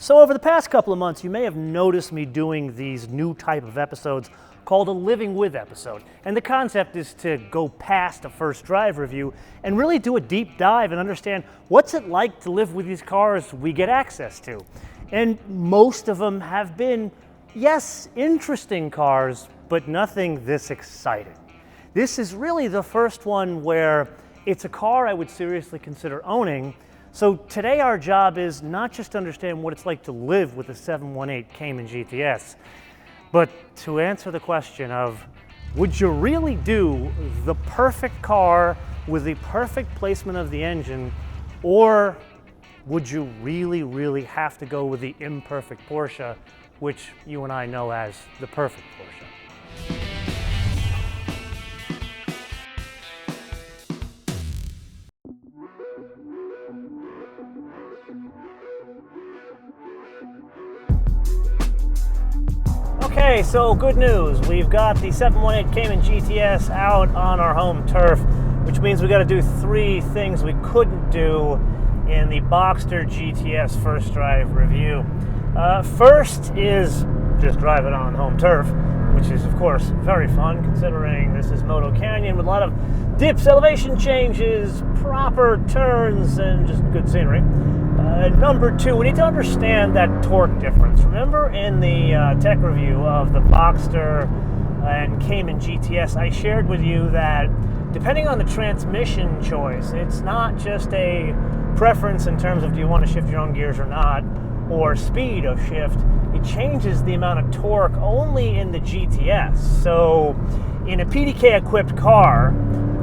So over the past couple of months, you may have noticed me doing these new type of episodes called a Living With episode. And the concept is to go past a first drive review and really do a deep dive and understand what's it like to live with these cars we get access to. And most of them have been, yes, interesting cars, but nothing this exciting. This is really the first one where it's a car I would seriously consider owning. So today our job is not just to understand what it's like to live with a 718 Cayman GTS, but to answer the question of, would you really do the perfect car with the perfect placement of the engine, or would you really have to go with the imperfect Porsche, which you and I know as the perfect Porsche? Okay, so good news. We've got the 718 Cayman GTS out on our home turf, which means we got to do three things we couldn't do in the Boxster GTS first drive review. First is just drive it on home turf, which is of course very fun considering this is Moto Canyon with a lot of dips, elevation changes, proper turns, and just good scenery. Number two, we need to understand that torque difference. Remember in the tech review of the Boxster and Cayman GTS, I shared with you that depending on the transmission choice, it's not just a preference in terms of do you want to shift your own gears or not, or speed of shift. It changes the amount of torque only in the GTS. So in a PDK equipped car,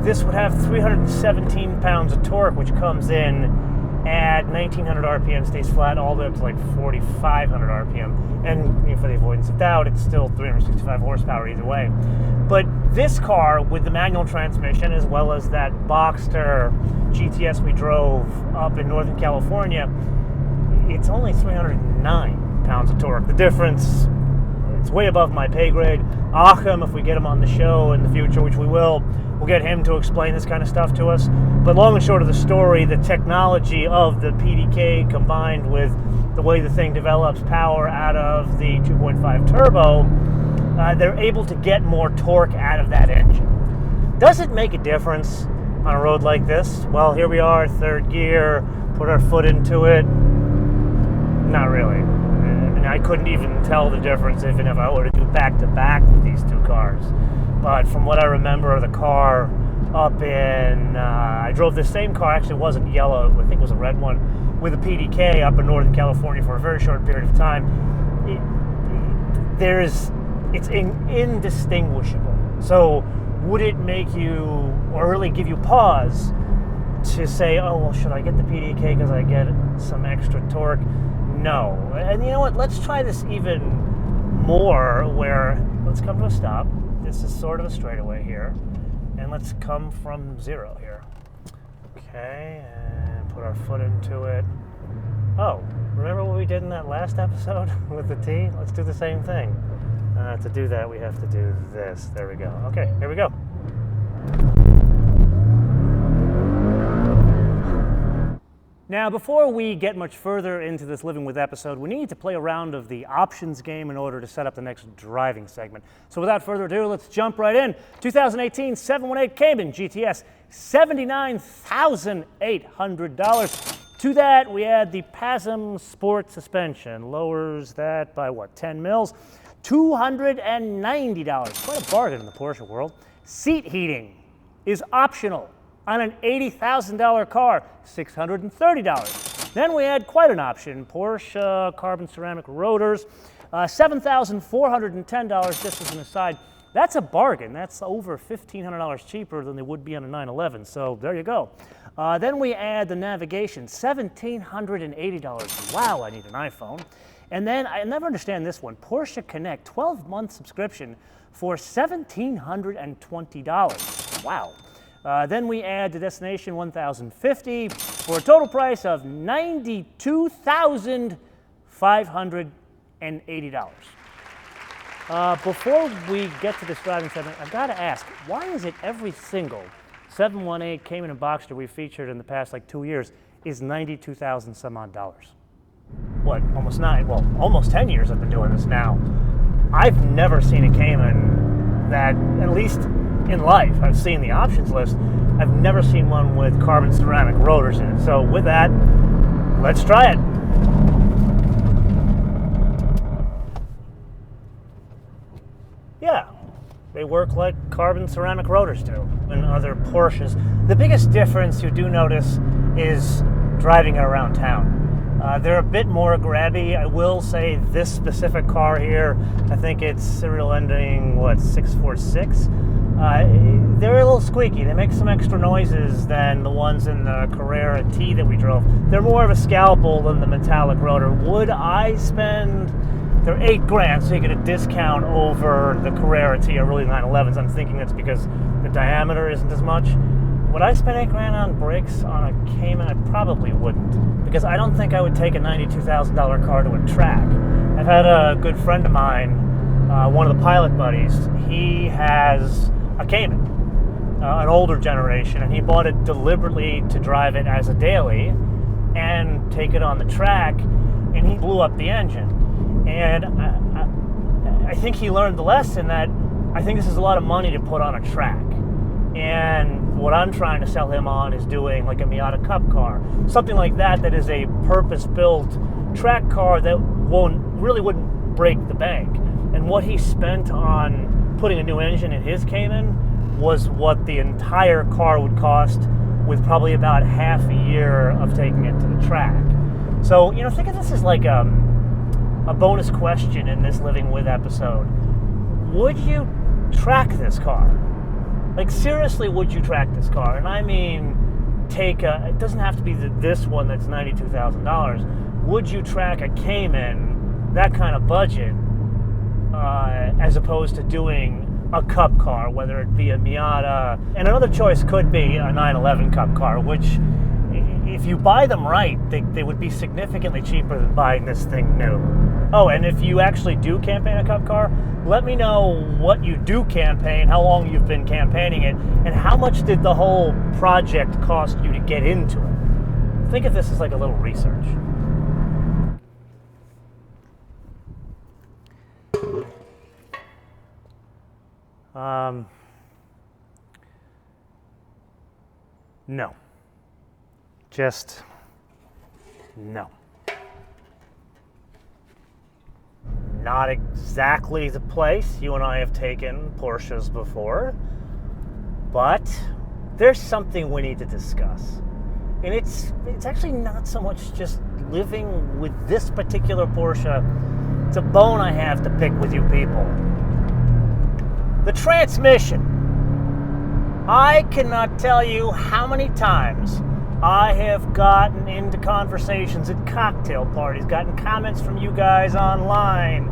this would have 317 pounds of torque, which comes in at 1900 RPM, stays flat all the way up to like 4500 RPM. And for the avoidance of doubt, it's still 365 horsepower either way. But this car with the manual transmission, as well as that Boxster GTS we drove up in Northern California, it's only 309 pounds of torque. The difference, it's way above my pay grade. Achim, if we get him on the show in the future, which we will, we'll get him to explain this kind of stuff to us. But long and short of the story, the technology of the PDK combined with the way the thing develops power out of the 2.5 turbo, they're able to get more torque out of that engine. Does it make a difference on a road like this? Well, here we are, third gear, put our foot into it. Not really. And I couldn't even tell the difference even if I were to do back-to-back with these two cars. But from what I remember of the car up in, I drove this same car, actually it wasn't yellow, I think it was a red one, with a PDK up in Northern California for a very short period of time. It's indistinguishable. So would it make you, or really give you pause to say, oh, well, should I get the PDK because I get some extra torque? No. And you know what, let's try this even more where, let's come to a stop. This is sort of a straightaway here. And let's come from zero here. Okay, and put our foot into it. Oh, remember what we did in that last episode with the T? Let's do the same thing. To do that, we have to do this. There we go. Okay, here we go. Now, before we get much further into this Living With episode, we need to play a round of the options game in order to set up the next driving segment. So without further ado, let's jump right in. 2018 718 Cayman GTS, $79,800. To that, we add the PASM Sport suspension. Lowers that by, what, 10 mils? $290. Quite a bargain in the Porsche world. Seat heating is optional on an $80,000 car, $630. Then we add quite an option, Porsche carbon ceramic rotors, $7,410, just as an aside. That's a bargain. That's over $1,500 cheaper than they would be on a 911, so there you go. Then we add the navigation, $1,780. Wow, I need an iPhone. And then, I never understand this one, Porsche Connect, 12-month subscription for $1,720. Wow. Then we add the destination $1,050 for a total price of $92,580. Before we get to this driving segment, I've got to ask, why is it every single 718 Cayman and Boxster we've featured in the past like 2 years is $92,000 some odd dollars? almost 10 years I've been doing this now. I've never seen a Cayman that, at least in life, I've seen the options list, I've never seen one with carbon ceramic rotors in it. So with that, let's try it. Yeah, they work like carbon ceramic rotors do in other Porsches. The biggest difference you do notice is driving it around town. They're a bit more grabby. I will say this specific car here, I think it's serial ending, 646? They're a little squeaky. They make some extra noises than the ones in the Carrera T that we drove. They're more of a scalpel than the metallic rotor. Would I spend... They're $8,000, so you get a discount over the Carrera T or really 911s. I'm thinking that's because the diameter isn't as much. Would I spend $8,000 on brakes on a Cayman? I probably wouldn't, because I don't think I would take a $92,000 car to a track. I've had a good friend of mine, one of the pilot buddies. He has a Cayman, an older generation, and he bought it deliberately to drive it as a daily and take it on the track, and he blew up the engine. And I think he learned the lesson that I think this is a lot of money to put on a track. And what I'm trying to sell him on is doing like a Miata Cup car, something like that, that is a purpose-built track car that really wouldn't break the bank. And what he spent on putting a new engine in his Cayman was what the entire car would cost, with probably about half a year of taking it to the track. So, think of this as like a bonus question in this Living With episode. Would you track this car? Like, seriously, would you track this car? And I mean, it doesn't have to be this one that's $92,000. Would you track a Cayman, that kind of budget, as opposed to doing a Cup car, whether it be a Miata? And another choice could be a 911 Cup car, which, if you buy them right, they would be significantly cheaper than buying this thing new. Oh, and if you actually do campaign a Cup car, let me know what you do campaign, how long you've been campaigning it, and how much did the whole project cost you to get into it. Think of this as like a little research. No. Just no. Not exactly the place. You and I have taken Porsches before, but there's something we need to discuss. And it's actually not so much just living with this particular Porsche. It's a bone I have to pick with you people. The transmission. I cannot tell you how many times I have gotten into conversations at cocktail parties, gotten comments from you guys online,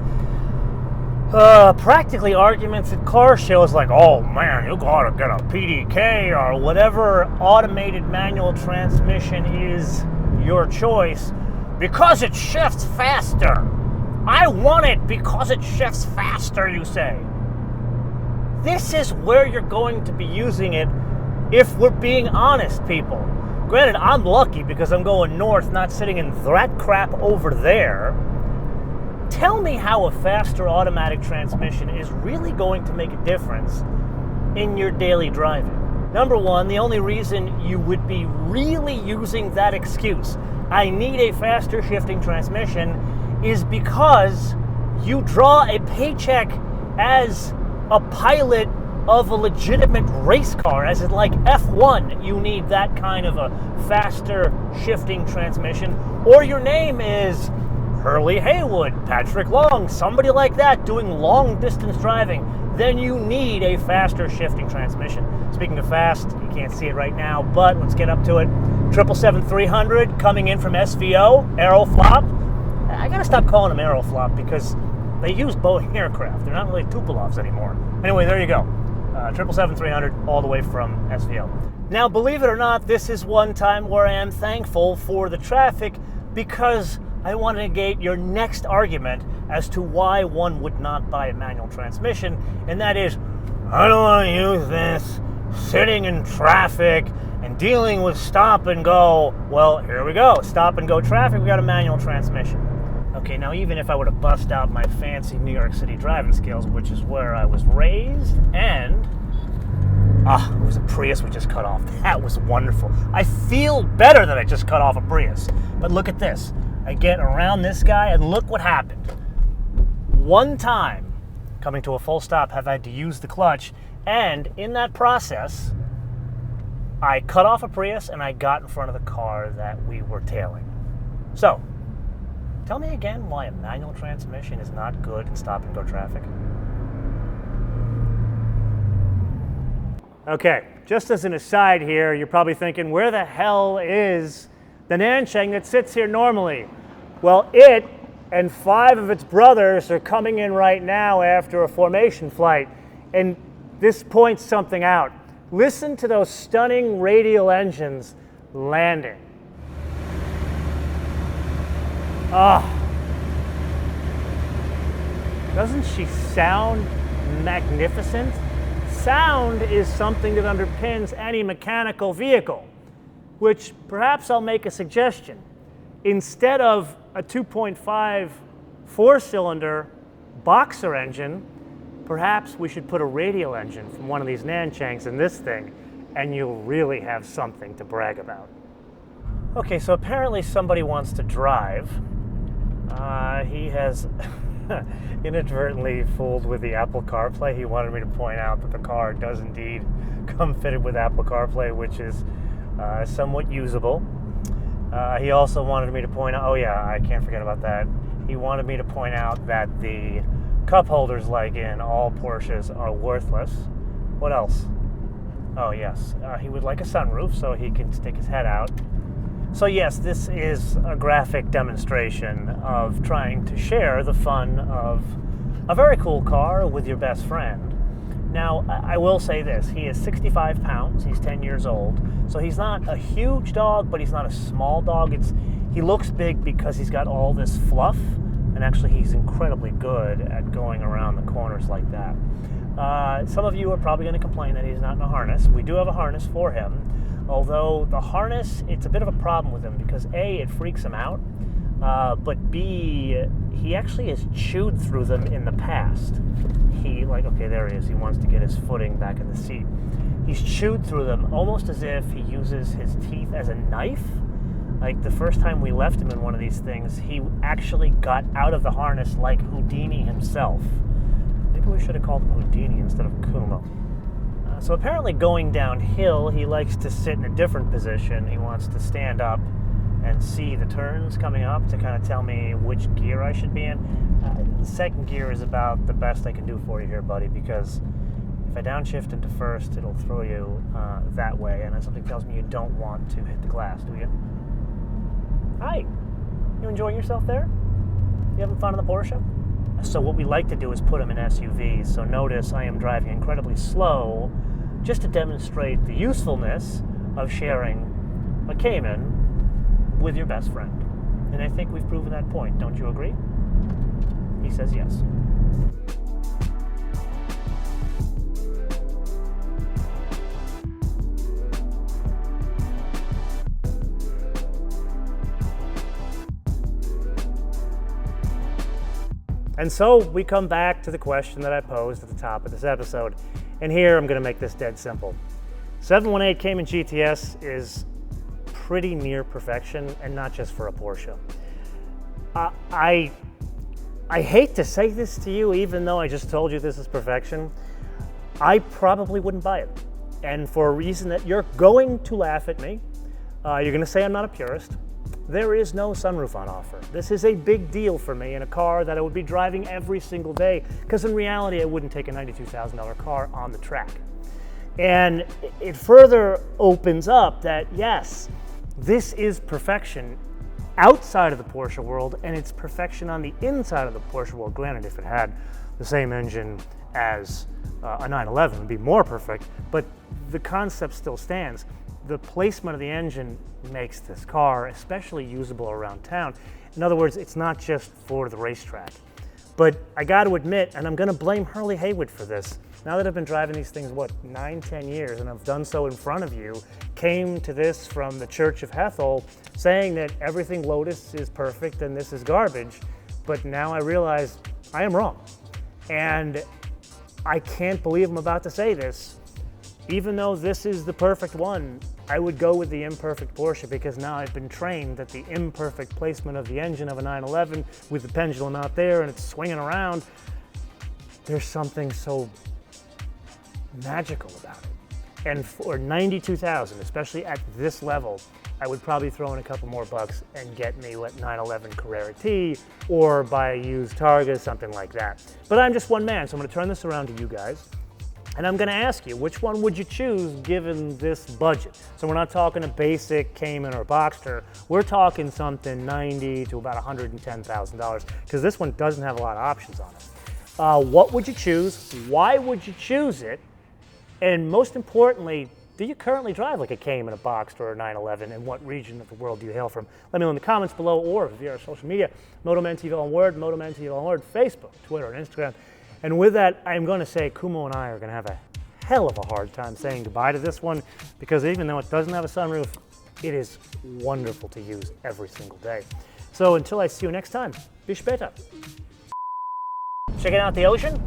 practically arguments at car shows like, oh man, you gotta get a PDK or whatever automated manual transmission is your choice because it shifts faster. I want it because it shifts faster, you say. This is where you're going to be using it if we're being honest, people. Granted, I'm lucky because I'm going north, not sitting in that crap over there. Tell me how a faster automatic transmission is really going to make a difference in your daily driving. Number one, the only reason you would be really using that excuse, I need a faster shifting transmission, is because you draw a paycheck as a pilot of a legitimate race car, as in like F1, you need that kind of a faster shifting transmission. Or your name is Hurley Haywood, Patrick Long, somebody like that doing long distance driving, then you need a faster shifting transmission. Speaking of fast, you can't see it right now, but let's get up to it. 777-300 coming in from SVO, Aeroflop. I gotta stop calling them Aeroflop because they use Boeing aircraft. They're not really Tupolovs anymore. Anyway, there you go. 777-300 all the way from SVO. Now, believe it or not, this is one time where I am thankful for the traffic because I want to negate your next argument as to why one would not buy a manual transmission, and that is, I don't want to use this sitting in traffic And dealing with stop and go, well, here we go. Stop and go traffic, we got a manual transmission. Okay, now even if I were to bust out my fancy New York City driving skills, which is where I was raised, and it was a Prius we just cut off. That was wonderful. I feel better that I just cut off a Prius. But look at this. I get around this guy, and look what happened. One time, coming to a full stop, have had to use the clutch, and in that process, I cut off a Prius, and I got in front of the car that we were tailing. So, tell me again why a manual transmission is not good in stop-and-go traffic. Okay, just as an aside here, you're probably thinking, where the hell is the Nanchang that sits here normally? Well, it and 5 of its brothers are coming in right now after a formation flight, and this points something out. Listen to those stunning radial engines landing. Doesn't she sound magnificent? Sound is something that underpins any mechanical vehicle, which perhaps I'll make a suggestion. Instead of a 2.5 4-cylinder boxer engine, perhaps we should put a radial engine from one of these Nanchangs in this thing, and you'll really have something to brag about. Okay, so apparently somebody wants to drive. He has inadvertently fooled with the Apple CarPlay. He wanted me to point out that the car does indeed come fitted with Apple CarPlay, which is somewhat usable. He also wanted me to point out, oh yeah, I can't forget about that. He wanted me to point out that the cup holders, like in all Porsches, are worthless. What else? Oh yes, he would like a sunroof so he can stick his head out. So yes, this is a graphic demonstration of trying to share the fun of a very cool car with your best friend. Now, I will say this, he is 65 pounds, he's 10 years old, so he's not a huge dog, but he's not a small dog. He looks big because he's got all this fluff, and actually he's incredibly good at going around the corners like that. Some of you are probably going to complain that he's not in a harness. We do have a harness for him. Although the harness, it's a bit of a problem with him because A, it freaks him out, but B, he actually has chewed through them in the past. Okay, there he is. He wants to get his footing back in the seat. He's chewed through them almost as if he uses his teeth as a knife. Like the first time we left him in one of these things, he actually got out of the harness like Houdini himself. Maybe we should have called him Houdini instead of Kumo. So apparently going downhill, he likes to sit in a different position. He wants to stand up and see the turns coming up to kind of tell me which gear I should be in. The second gear is about the best I can do for you here, buddy, because if I downshift into first, it'll throw you that way, and something tells me you don't want to hit the glass, do you? Hi, you enjoying yourself there? You having fun in the Porsche? So what we like to do is put them in SUVs, so notice I am driving incredibly slow just to demonstrate the usefulness of sharing a Cayman with your best friend. And I think we've proven that point, don't you agree? He says yes. And so we come back to the question that I posed at the top of this episode. And here I'm going to make this dead simple. 718 Cayman GTS is pretty near perfection, and not just for a Porsche. I hate to say this to you, even though I just told you this is perfection. I probably wouldn't buy it. And for a reason that you're going to laugh at me. You're going to say I'm not a purist. There is no sunroof on offer. This is a big deal for me in a car that I would be driving every single day, because in reality I wouldn't take a $92,000 car on the track. And it further opens up that yes, this is perfection outside of the Porsche world, and it's perfection on the inside of the Porsche world. Granted, if it had the same engine as a 911, it would be more perfect, but the concept still stands. The placement of the engine makes this car especially usable around town. In other words, it's not just for the racetrack. But I got to admit, and I'm going to blame Hurley Haywood for this, now that I've been driving these things, what, 9, 10 years, and I've done so in front of you, came to this from the Church of Hethel, saying that everything Lotus is perfect and this is garbage, but now I realize I am wrong. And I can't believe I'm about to say this. Even though this is the perfect one, I would go with the imperfect Porsche, because now I've been trained that the imperfect placement of the engine of a 911 with the pendulum out there and it's swinging around, there's something so magical about it. And for 92,000, especially at this level, I would probably throw in a couple more bucks and get me a 911 Carrera T or buy a used Targa, something like that. But I'm just one man, so I'm going to turn this around to you guys. And I'm going to ask you, which one would you choose given this budget? So we're not talking a basic Cayman or Boxster. We're talking something $90,000 to about $110,000, because this one doesn't have a lot of options on it. What would you choose? Why would you choose it? And most importantly, do you currently drive like a Cayman, a Boxster, or a 911? And what region of the world do you hail from? Let me know in the comments below or via our social media. MotoManTV on Word, MotoManTV on Word, Facebook, Twitter, and Instagram. And with that, I'm going to say Kumo and I are going to have a hell of a hard time saying goodbye to this one, because even though it doesn't have a sunroof, it is wonderful to use every single day. So until I see you next time, bis später. Checking out the ocean?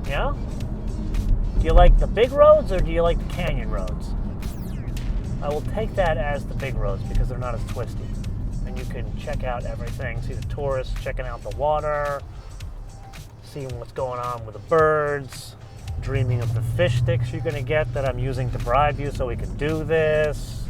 Yeah? Do you like the big roads or do you like the canyon roads? I will take that as the big roads because they're not as twisty. And you can check out everything. See the tourists checking out the water, seeing what's going on with the birds, dreaming of the fish sticks you're going to get that I'm using to bribe you so we can do this.